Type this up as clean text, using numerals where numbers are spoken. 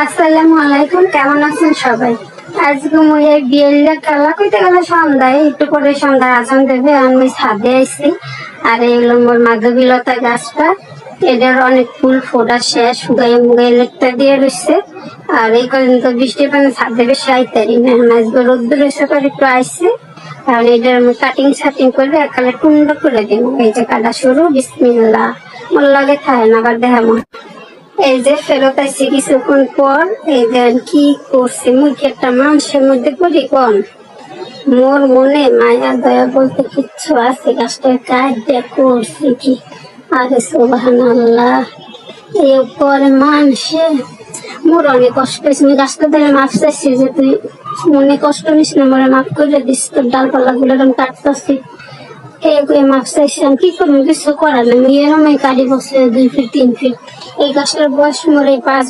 আসসালামু আলাইকুম, কেমন আছেন সবাই? আজকে মুই এই বিয়ের খেলা কইতে গেলে সন্ধ্যায় একটু পরে সন্ধ্যায় আজান দেবে। আমি ছাদে আইছি, আর এই হলো মোর মাধবীলতা গাছটা। এদের অনেক ফুল ফোটা শেষ, শুকাই মুগাই লেকটা দিয়ে রয়েছে। আর এই কদিন তো বৃষ্টির পানি ছাদে বেশি আইতারি না, আজকে রোদ্দুর রয়েছে করে একটু আইসে। আর এটার আমি কাটিং সাটিং করে একালে টুন্ড করে দিব। এই যে কাটা শুরু, বিসমিল্লাহ। মোর লাগে খায় না, আবার দেখাবো। এই যে ফেরত আসছি কিছুক্ষণ পর। এই দেন কি করছে, মুখে একটা মানুষের মধ্যে করি কন। মোর মনে মায়া দয়া বলতে কিচ্ছু আছে? গাছটার কাজ দিয়ে করছে কি? আরে সুবহানাল্লাহ। এই পরে মানুষে মোর অনেক কষ্ট হয়েছে। আমি গাছটা ধরে মাফ চাইছি যে তুই মনে কষ্ট নিস না, মোরে মাফ করে দিস। তোর ডালপালা গুলো আমি কাটতেছি, মাফ চাইছিলাম। কি করবো, কিছু করার নেই। এরম কাটি বসে 2 ফিট 3 ফিট। এই গাছটার বয়স মোর এই 5